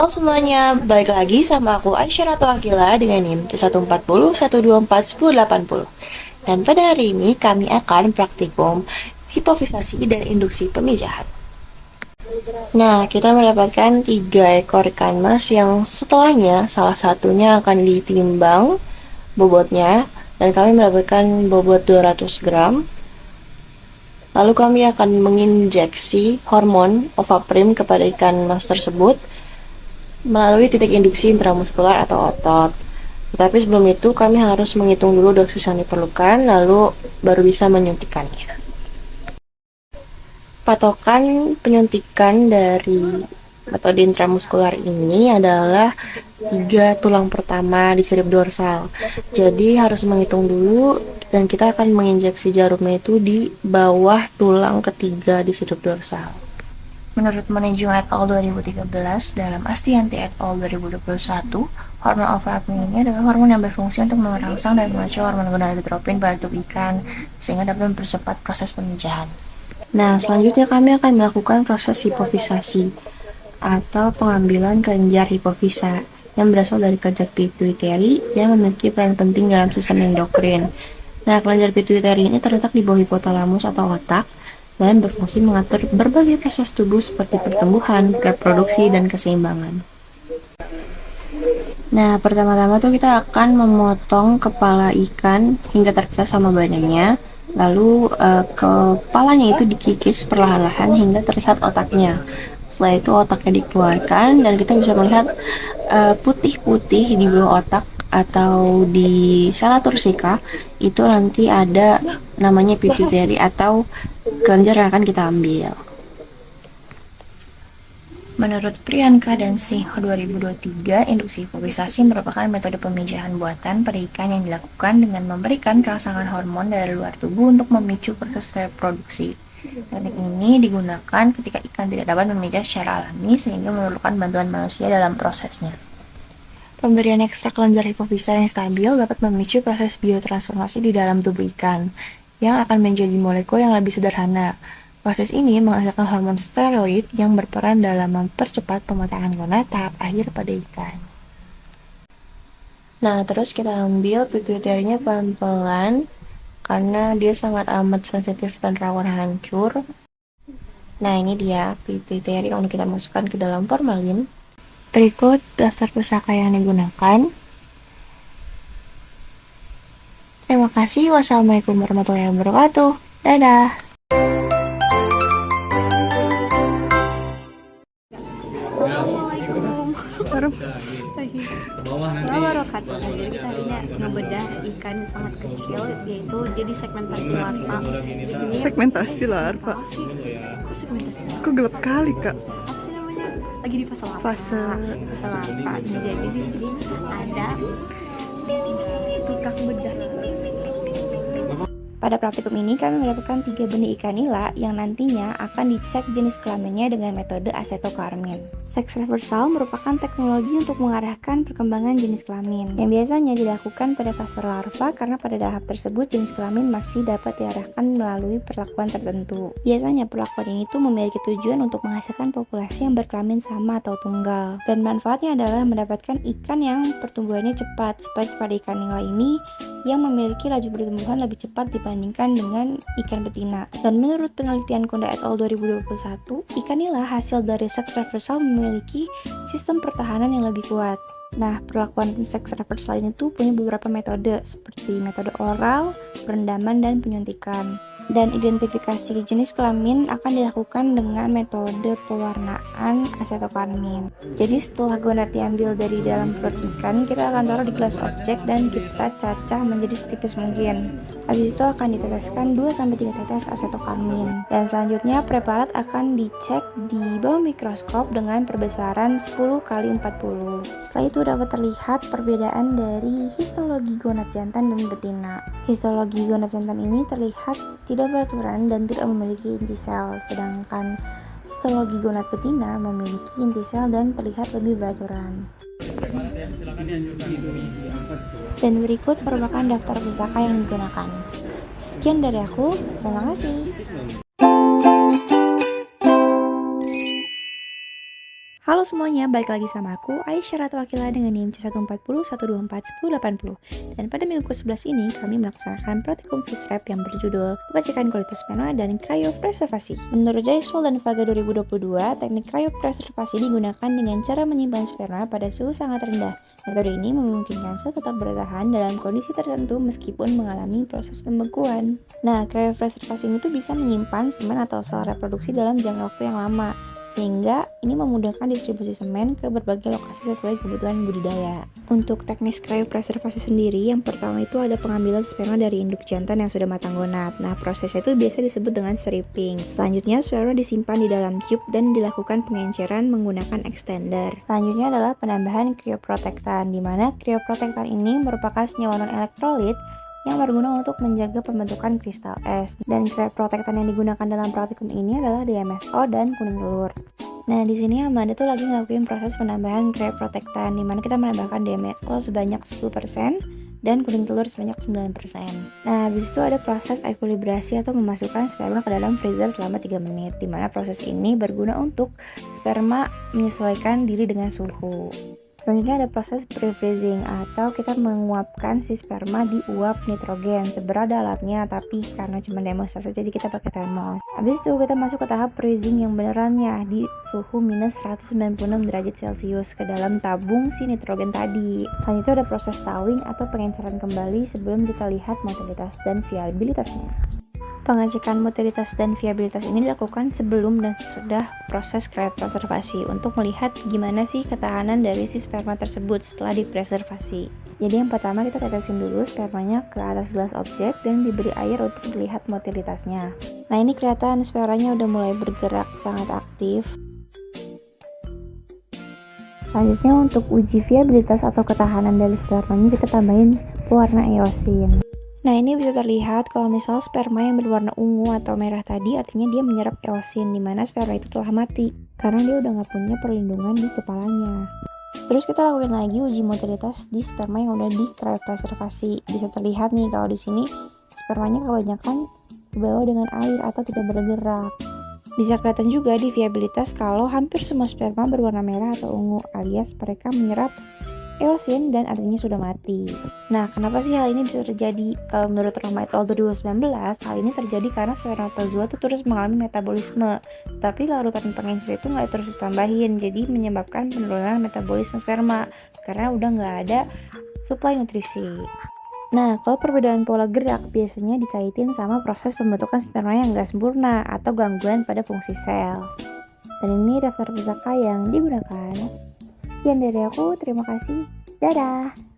Halo semuanya, balik lagi sama aku Aisyah Ratu Akila dengan NIM T140 124 1080. Dan pada hari ini kami akan praktikum hipofisasi dan induksi pemijahan. Nah, kita mendapatkan 3 ekor ikan mas yang setelahnya salah satunya akan ditimbang bobotnya dan kami mendapatkan bobot 200 gram. Lalu kami akan menginjeksi hormon ovaprim kepada ikan mas tersebut melalui titik induksi intramuskular atau otot. Tetapi sebelum itu kami harus menghitung dulu dosis yang diperlukan, lalu baru bisa menyuntikannya. Patokan penyuntikan dari metode intramuskular ini adalah 3 tulang pertama di sirip dorsal. Jadi harus menghitung dulu dan kita akan menginjeksi jarumnya itu di bawah tulang ketiga di sirip dorsal. Menurut Manejung et al. 2013 dalam Astianti et al. 2021, hormon ovaprin ini adalah hormon yang berfungsi untuk merangsang dan memacu hormon gonadotropin pada tubuh ikan sehingga dapat mempercepat proses pemijahan. Nah, selanjutnya kami akan melakukan proses hipofisasi atau pengambilan kelenjar hipofisa yang berasal dari kelenjar pituitari yang memiliki peran penting dalam sistem endokrin. Nah, kelenjar pituitari ini terletak di bawah hipotalamus atau otak dan berfungsi mengatur berbagai proses tubuh seperti pertumbuhan, reproduksi, dan keseimbangan. Nah, pertama-tama tuh kita akan memotong kepala ikan hingga terpisah sama badannya. Lalu kepalanya itu dikikis perlahan-lahan hingga terlihat otaknya. Setelah itu otaknya dikeluarkan dan kita bisa melihat putih-putih di bawah otak atau di sela tursika itu nanti ada namanya pituitary atau kelenjar yang akan kita ambil. Menurut Priyanka dan Singh 2023, induksi hipofisasi merupakan metode pemijahan buatan pada ikan yang dilakukan dengan memberikan rangsangan hormon dari luar tubuh untuk memicu proses reproduksi. Teknik ini digunakan ketika ikan tidak dapat memijah secara alami sehingga memerlukan bantuan manusia dalam prosesnya. Pemberian ekstrak kelenjar hipofisa yang stabil dapat memicu proses biotransformasi di dalam tubuh ikan yang akan menjadi molekul yang lebih sederhana. Proses ini menghasilkan hormon steroid yang berperan dalam mempercepat pemetaan gonad tahap akhir pada ikan. Nah, terus kita ambil pituitary-nya pelan-pelan karena dia sangat amat sensitif dan rawan hancur. Nah, ini dia pituitary yang kita masukkan ke dalam formalin. Berikut daftar pusaka yang digunakan. Terima kasih. Wassalamualaikum warahmatullahi wabarakatuh. Dadah. Assalamualaikum warahmatullahi wabarakatuh. Jadi kita hari ini ngebedah ikan yang sangat kecil, yaitu jadi segmentasi larva. Segmentasi larva. Kok segmentasi larva? Kok gelap kali, Kak? Apa sih namanya? Lagi di fase larva. Fase larva. Jadi di sini ada tukang bedah. Pada praktikum ini kami mendapatkan 3 benih ikan nila yang nantinya akan dicek jenis kelaminnya dengan metode acetokarmin. Seks reversal merupakan teknologi untuk mengarahkan perkembangan jenis kelamin yang biasanya dilakukan pada fase larva karena pada tahap tersebut jenis kelamin masih dapat diarahkan melalui perlakuan tertentu. Biasanya perlakuan ini tuh memiliki tujuan untuk menghasilkan populasi yang berkelamin sama atau tunggal, dan manfaatnya adalah mendapatkan ikan yang pertumbuhannya cepat seperti pada ikan nila ini yang memiliki laju pertumbuhan lebih cepat dibandingkan dengan ikan betina. Dan menurut penelitian Konda et al. 2021, ikan nila hasil dari seks reversal memiliki sistem pertahanan yang lebih kuat. Nah, perlakuan seks reversal ini tuh punya beberapa metode seperti metode oral, perendaman, dan penyuntikan. Dan identifikasi jenis kelamin akan dilakukan dengan metode pewarnaan acetokarmin. Jadi setelah gonad diambil dari dalam perut ikan, kita akan taruh di gelas objek dan kita cacah menjadi setipis mungkin. Habis itu akan diteteskan 2-3 tetes acetokarmin. Dan selanjutnya preparat akan dicek di bawah mikroskop dengan perbesaran 10x40. Setelah itu dapat terlihat perbedaan dari histologi gonad jantan dan betina. Histologi gonad jantan ini terlihat tidak beraturan dan tidak memiliki inti sel, sedangkan histologi gonad betina memiliki inti sel dan terlihat lebih beraturan. Dan berikut merupakan daftar pusaka yang digunakan. Sekian dari aku, terima kasih. Halo semuanya, balik lagi sama aku, Aisyah Ratwakila dengan NIM C1401241241080. Dan pada minggu ke-11 ini, kami melaksanakan praktikum FISREP yang berjudul Pengecekan Kualitas Sperma dan Kriopreservasi. Menurut Jaiswal dan Vaga 2022, teknik kriopreservasi digunakan dengan cara menyimpan sperma pada suhu sangat rendah. Metode ini memungkinkan sel tetap bertahan dalam kondisi tertentu meskipun mengalami proses pembekuan. Nah, kriopreservasi ini tuh bisa menyimpan semen atau sel reproduksi dalam jangka waktu yang lama, sehingga ini memudahkan distribusi semen ke berbagai lokasi sesuai kebutuhan budidaya. Untuk teknis kriopreservasi sendiri, yang pertama itu ada pengambilan sperma dari induk jantan yang sudah matang gonad. Nah, prosesnya itu biasa disebut dengan stripping. Selanjutnya, sperma disimpan di dalam tube dan dilakukan pengenceran menggunakan extender. Selanjutnya adalah penambahan krioprotektan, di mana krioprotektan ini merupakan senyawa non-elektrolit yang berguna untuk menjaga pembentukan kristal es. Dan krioprotektan yang digunakan dalam praktikum ini adalah DMSO dan kuning telur. Nah, di sini Amanda tuh lagi ngelakuin proses penambahan krioprotektan, di mana kita menambahkan DMSO sebanyak 10% dan kuning telur sebanyak 9%. Nah, habis itu ada proses ekuilibrasi atau memasukkan sperma ke dalam freezer selama 3 menit, di mana proses ini berguna untuk sperma menyesuaikan diri dengan suhu. Selanjutnya ada proses pre-freezing atau kita menguapkan si sperma di uap nitrogen seberada alatnya, tapi karena cuma demonstrasi jadi kita pakai termos. Habis itu kita masuk ke tahap freezing yang benerannya di suhu minus 196 derajat Celcius ke dalam tabung si nitrogen tadi. Selanjutnya ada proses thawing atau pengenceran kembali sebelum kita lihat motilitas dan viabilitasnya. Pengecekan motilitas dan viabilitas ini dilakukan sebelum dan sesudah proses kriopreservasi untuk melihat gimana sih ketahanan dari si sperma tersebut setelah dipreservasi. Jadi yang pertama kita tetesin dulu spermanya ke atas gelas objek dan diberi air untuk dilihat motilitasnya. Nah, ini kelihatan spermanya udah mulai bergerak sangat aktif. Selanjutnya untuk uji viabilitas atau ketahanan dari spermanya kita tambahin pewarna eosin. Nah, ini bisa terlihat kalau misal sperma yang berwarna ungu atau merah tadi artinya dia menyerap eosin, di mana sperma itu telah mati karena dia udah nggak punya perlindungan di kepalanya. Terus kita lakukan lagi uji motilitas di sperma yang udah di kriopreservasi. Bisa terlihat nih kalau di sini spermanya kebanyakan terbawa dengan air atau tidak bergerak. Bisa kelihatan juga di viabilitas kalau hampir semua sperma berwarna merah atau ungu, alias mereka menyerap eosin dan artinya sudah mati. Nah, kenapa sih hal ini bisa terjadi? Kalau menurut Roma et al. 2019, hal ini terjadi karena spermatozoa itu terus mengalami metabolisme, tapi larutan pengencer itu nggak terus ditambahin, jadi menyebabkan penurunan metabolisme sperma karena udah nggak ada suplai nutrisi. Nah, kalau perbedaan pola gerak biasanya dikaitin sama proses pembentukan sperma yang nggak sempurna atau gangguan pada fungsi sel. Dan ini daftar pusaka yang digunakan. Sekian dari aku, terima kasih. Dadah!